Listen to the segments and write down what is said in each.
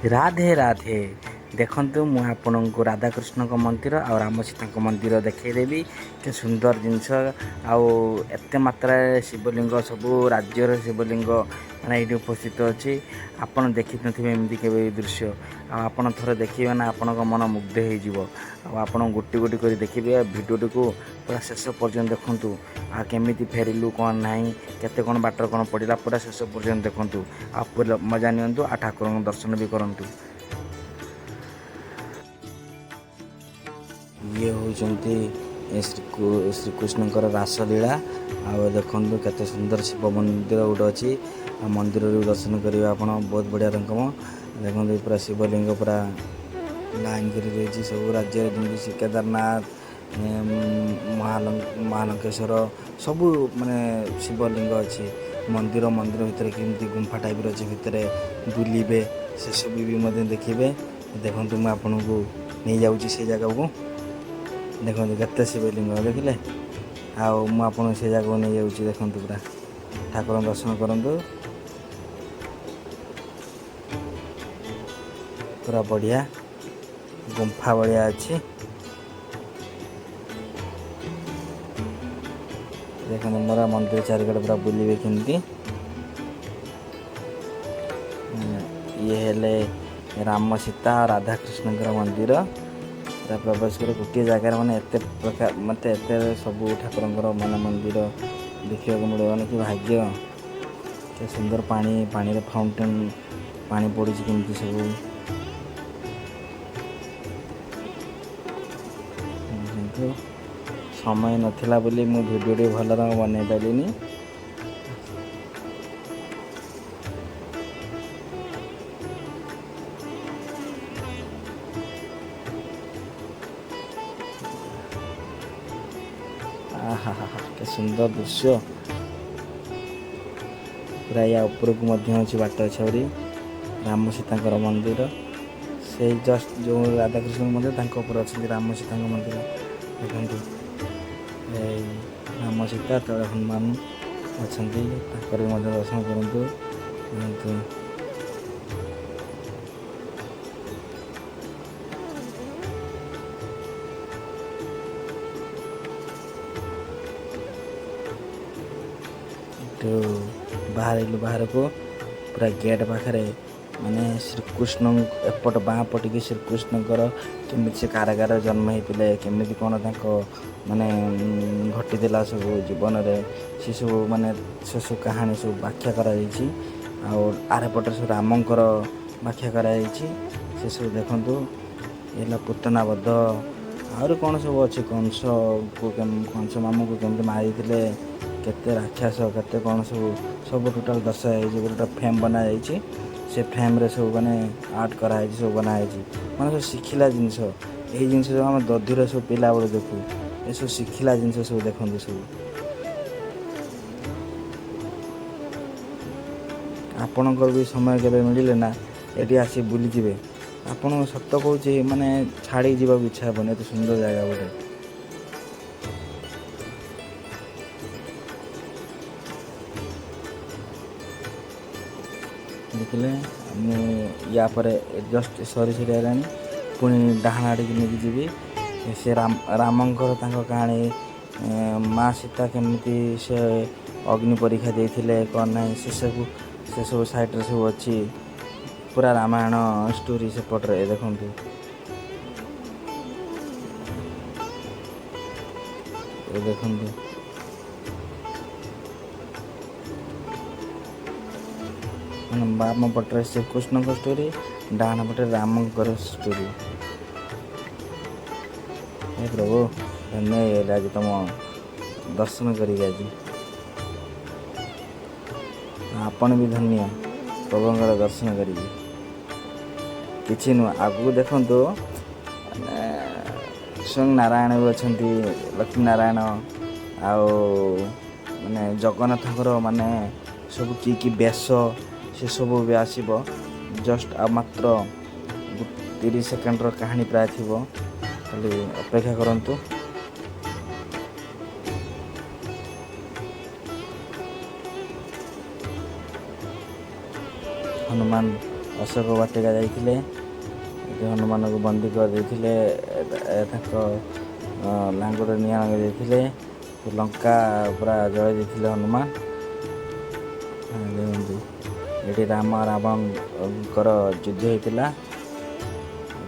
राधे राधे देखु मु आपण को राधाकृष्ण मंदिर आ राम सीता मंदिर देखईदेवी के सुंदर जिनस आत मात्रा शिवलिंग सबू राज्यर शिवलिंग माने ये उपस्थित अच्छी आपड़ देखी नमती के दृश्य आपड़ थोड़े देखिए ना आपण मन मुग्ध हो गोटी गोटी कर देखिए भिडियोटी को पूरा शेष पर्यटन देखूँ आमि फेरिलु कौन ना केते कौन बाटर कौन पड़ा पूरा शेष पर्यटन देखूँ आ पूरा मजा नियंतु आ ठाकुर दर्शन भी करूँ। ये होती श्रीकृष्ण रासलीला आ देखु केते सुंदर शिव मंदिर गोटे अच्छी मंदिर दर्शन करेंगे आप बहुत बढ़िया रकम देखते पूरा शिवलिंग पूरा लाइन कर सब राज्य जमी केदारनाथ महालंकेश्वर सबू माने शिवलिंग अच्छी मंदिर मंदिर भितर केमती गुंफा टाइप अच्छे भितर बुलिबे से सब भी देखिए देखो मुझे आपन को नहीं जाऊँगी से जगह को देखो केते शिवलिंग देखिले आपन से जगह को नहीं जाऊँगी देखो पूरा ठाकुर दर्शन करूँ पूरा बढ़िया गुंफा भाया अच्छी देखो मोरा मंदिर चारिकड़ पूरा बुलिबे केमती ये हेले राम सीता राधाकृष्ण मंदिर पूरा प्रवेश कर गोटे जगार मैंने एत प्रकार मत एत सब ठाकुर मान मंदिर देखा मिले मैंने कि भाग्य के सुंदर पानी पानी रे फाउंटेन पानी पड़ी केमती सब समय नथिला बोली मु भिडियो भल रंग बन पारिनी के सुंदर दृश्य पूरा या उपरक अच्छी बाट छरी राम सीता मंदिर से जस्ट जो राधाकृष्ण मंदिर अच्छे राम सीता मंदिर देखते राम सीता तले हनुमान अच्छा दर्शन करूँ बाहर बाहर को पूरा गेट पाखे माने श्रीकृष्ण एपट बाँ पटिकी श्रीकृष्ण केमी से कारागार जन्म होते केमी कौन माने घटी सब जीवन में सी सब माने से सब कहानी सब व्याख्या आरपटे सब रामंकर व्याख्या से सब देखु ये पुतना बध आहुरी कौन सब अच्छे कंस को कंस मामू को केमती मारी केते राक्षस केते कौन सब सब टोटाल दर्शाई गोटे फ्रेम बना से फ्रेम रे सब माने आर्ट कराई सब बनाई माने सब शिखिला जिनस यही जिनस जो आम दधिर सब पिला बेले देखू ये सब शिखिला जिनस सब देखते सब आपणकर भी समय के मिले ना ये आसी बुली जाए आपण सत कहूँ माने छाड़ी जावाक इच्छा हेनी एत सुंदर जगह गोटे देखिले या पर जस्ट सरी सरी पुणी डाहाण आड़ नहीं जी से रामंकर कहानी माँ सीता केमती से अग्नि परीक्षा देते कौन ना से सब साइड सब अच्छी पूरा रामायण स्टोरी सेपटे देखु देखु बाम पटे श्रीकृष्ण स्टोरी डाण पटे रामंकर स्टोरी हे प्रभु धन्य आज तुम दर्शन करी आज आपण भी धन्य प्रभुंर दर्शन करी किसी नुह आगू देखु स्वयं नारायण भी अच्छा लक्ष्मी नारायण आने जगन्नाथ माने सब कि बेश से सब भी आसब जस्ट आ मात्र 30 सेकेंड कहानी प्राय थी खाली अपेक्षा करंतु हनुमान ଅଶୋକ ବାଟିକା ଯାଇଥିଲେ, ହନୁମାନଙ୍କୁ ବନ୍ଦୀ କରିଦେଇଥିଲେ, ତାଙ୍କ ଲାଙ୍ଗୁଡ଼ ନିଆଁ ଲଗାଇ ଦେଇଥିଲେ, ଲଙ୍କା ପୁରା ଜଳାଇ ଦେଇଥିଲେ ହନୁମାନ। ଦେଖନ୍ତୁ ଏଠି ରାମ ରାବଣଙ୍କର ଯୁଦ୍ଧ ହେଇଥିଲା,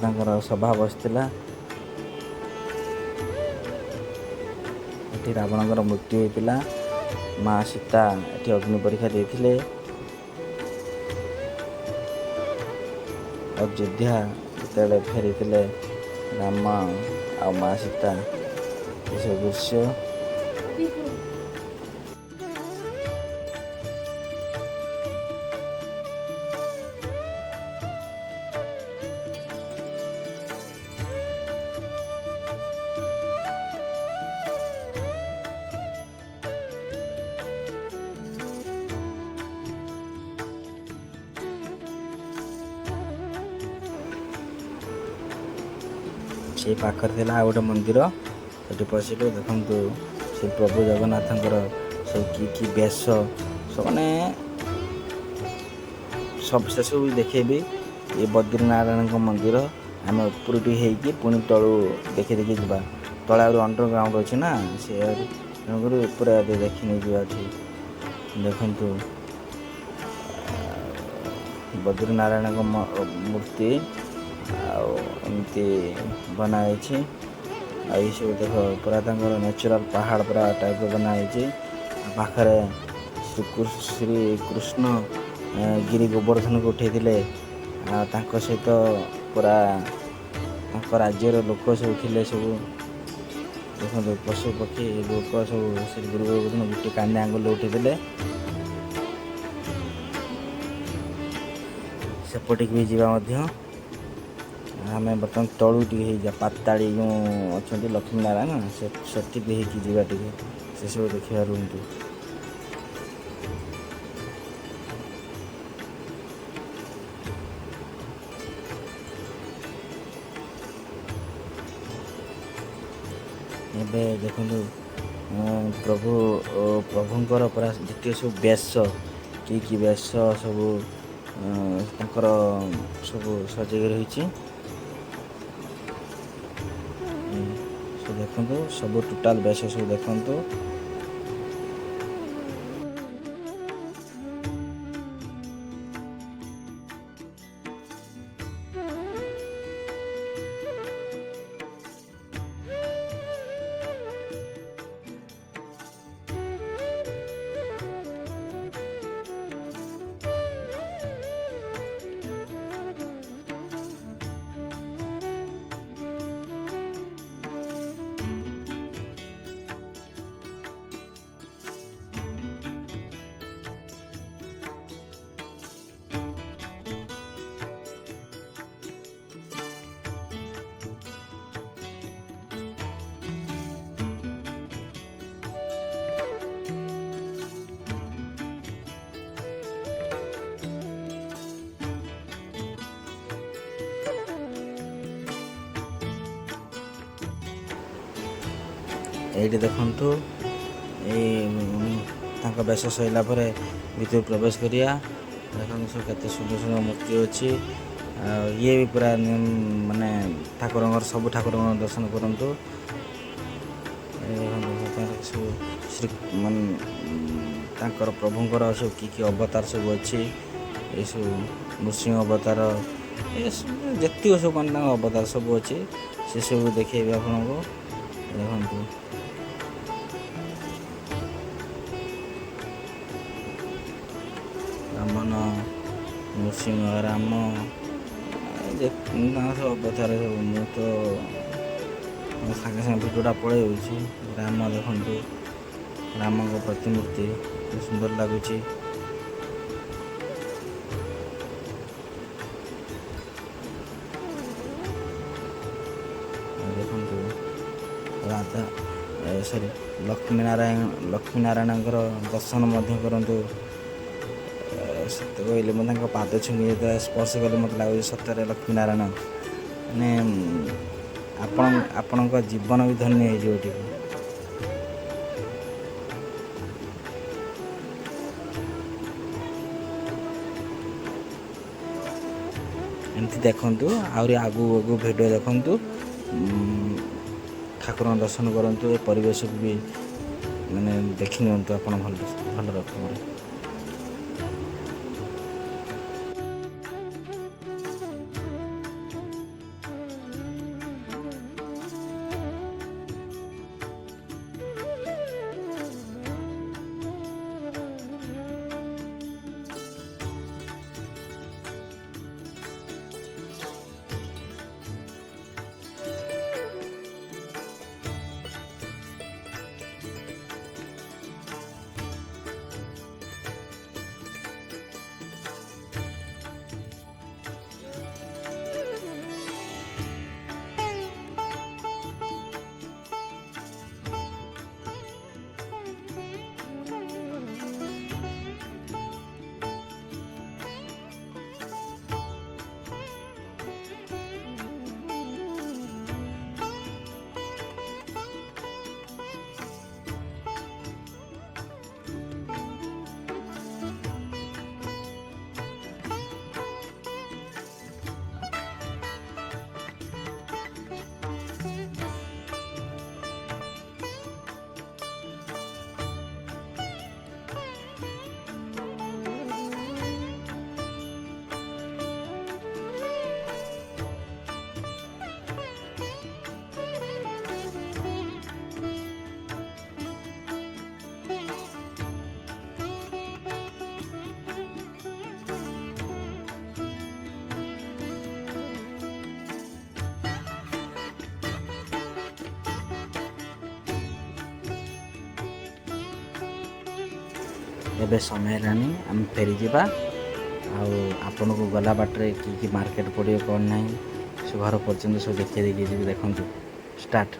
ତାଙ୍କର ସଭା ବସିଥିଲା। ଏଠି ରାବଣଙ୍କର ମୃତ୍ୟୁ ହେଇଥିଲା, ମା ସୀତା ଏଠି ଅଗ୍ନି ପରୀକ୍ଷା ଦେଇଥିଲେ। ଅଯୋଧ୍ୟା ଯେତେବେଳେ ଫେରିଥିଲେ ରାମ ଆଉ ମା ସୀତା, ଏସବୁ ଦୃଶ୍ୟ। ସେଇ ପାଖରେ ଥିଲା ଆଉ ଗୋଟେ ମନ୍ଦିର, ସେଠି ପଶିଲୁ। ଦେଖନ୍ତୁ ସେ ପ୍ରଭୁ ଜଗନ୍ନାଥଙ୍କର ସବୁ କି ବେଶ, ମାନେ ସେସବୁ ଦେଖେଇବି। ଏ ବଦ୍ରିନାରାୟଣଙ୍କ ମନ୍ଦିର। ଆମେ ଉପରଟି ହେଇକି ପୁଣି ତଳୁ ଦେଖି ଯିବା। ତଳେ ଆହୁରି ଅଣ୍ଡରଗ୍ରାଉଣ୍ଡ ଅଛି ନା, ସେ ତେଣୁକରି ଉପରେ ଦେଖି ନେଇଯିବା। ଏଠି ଦେଖନ୍ତୁ ବଦ୍ରିନାରାୟଣଙ୍କ ମୂର୍ତ୍ତି, ଆଉ ଏମିତି ବନା ହେଇଛି। ଆଉ ଏଇସବୁ ଦେଖ ପୁରା ତାଙ୍କର ନ୍ୟାଚୁରାଲ ପାହାଡ଼ ପୁରା ଟାଇପ୍ର ବନା ହେଇଛି। ପାଖରେ ଶ୍ରୀକୃଷ୍ଣ ଗିରି ଗୋବର୍ଦ୍ଧନକୁ ଉଠେଇଥିଲେ, ଆଉ ତାଙ୍କ ସହିତ ପୁରା ତାଙ୍କ ରାଜ୍ୟର ଲୋକ ସବୁ ଥିଲେ। ସବୁ ଦେଖନ୍ତୁ ପଶୁ ପକ୍ଷୀ ଲୋକ ସବୁ ସେ ଗିରି ଗୋବର୍ଦ୍ଧନ ଗୋଟେ କାନ୍ଦି ଆଙ୍ଗୁଳିରେ ଉଠେଇଥିଲେ। ସେପଟିକି ବି ଯିବା ମଧ୍ୟ। ଆମେ ବର୍ତ୍ତମାନ ତଳୁ ଟିକେ ହେଇଯିବା, ପାତାଳି ଯେଉଁ ଅଛନ୍ତି ଲକ୍ଷ୍ମୀ ନାରାୟଣ, ସେଠିକି ହେଇକି ଯିବା ଟିକେ, ସେସବୁ ଦେଖିବା ରୁହନ୍ତୁ। ଏବେ ଦେଖନ୍ତୁ ପ୍ରଭୁଙ୍କର ପୁରା ଯେତିକି ସବୁ ବେଶ, କି ବେଶ ସବୁ ତାଙ୍କର ସବୁ ସଜେଇ ରହିଛି। ଦେଖନ୍ତୁ ସବୁ ଟୋଟାଲ ବେଶ ସବୁ ଦେଖନ୍ତୁ। ଏଇଠି ଦେଖନ୍ତୁ, ଏଇ ତାଙ୍କ ବେଶ ସରିଲା ପରେ ଭିତରୁ ପ୍ରବେଶ କରିବା। ଦେଖନ୍ତୁ ସବୁ କେତେ ସୁନ୍ଦର ସୁନ୍ଦର ମୂର୍ତ୍ତି ଅଛି। ଆଉ ଇଏ ବି ପୁରା ମାନେ ଠାକୁରଙ୍କର ସବୁ ଠାକୁରଙ୍କର ଦର୍ଶନ କରନ୍ତୁ। ସବୁ ମାନେ ତାଙ୍କର ପ୍ରଭୁଙ୍କର ସବୁ କି ଅବତାର ସବୁ ଅଛି। ଏସବୁ ନୃସିଂହ ଅବତାର, ଯେତିକ ସବୁ ମାନେ ତାଙ୍କ ଅବତାର ସବୁ ଅଛି, ସେସବୁ ଦେଖେଇବି ଆପଣଙ୍କୁ। ଦେଖନ୍ତୁ ବାମନ, ନୃସିଂହ, ରାମ, ତାଙ୍କ ସବୁ ଅବତାର ସବୁ। ମୁଁ ତ ସାଙ୍ଗେ ସାଙ୍ଗେ ଭିଡ଼ିଓଟା ପଳେଇ ଯାଉଛି। ରାମ ଦେଖନ୍ତୁ, ରାମଙ୍କ ପ୍ରତିମୂର୍ତ୍ତି ସୁନ୍ଦର ଲାଗୁଛି। ଦେଖନ୍ତୁ ଲକ୍ଷ୍ମୀନାରାୟଣଙ୍କର ଦର୍ଶନ ମଧ୍ୟ କରନ୍ତୁ। ସତ୍ୟ କହିଲେ ମୁଁ ତାଙ୍କ ପାଦ ଛୁଇଁ ଯେତେବେଳେ ସ୍ପର୍ଶ କଲେ ମୋତେ ଲାଗୁଛି ସତରେ ଲକ୍ଷ୍ମୀନାରାୟଣ, ମାନେ ଆପଣଙ୍କ ଜୀବନ ବି ଧନ୍ୟ ହେଇଯିବ ଟିକେ। ଏମିତି ଦେଖନ୍ତୁ ଆହୁରି ଆଗକୁ ଆଗକୁ ଭିଡ଼ିଓ ଦେଖନ୍ତୁ, ଠାକୁରଙ୍କ ଦର୍ଶନ କରନ୍ତୁ, ଏ ପରିବେଶକୁ ବି ମାନେ ଦେଖି ନିଅନ୍ତୁ ଆପଣ ଭଲ ରକମରେ। ଏବେ ସମୟ ହେଲାନି ଆମେ ଫେରିଯିବା। ଆଉ ଆପଣଙ୍କୁ ଗଲା ବାଟରେ କି ମାର୍କେଟ ପଡ଼ିବ କ'ଣ ନାହିଁ ସେ ଘର ପର୍ଯ୍ୟନ୍ତ ସବୁ ଦେଖେଇ ଦେଇକି ଯିବି। ଦେଖନ୍ତୁ ଷ୍ଟାର୍ଟ।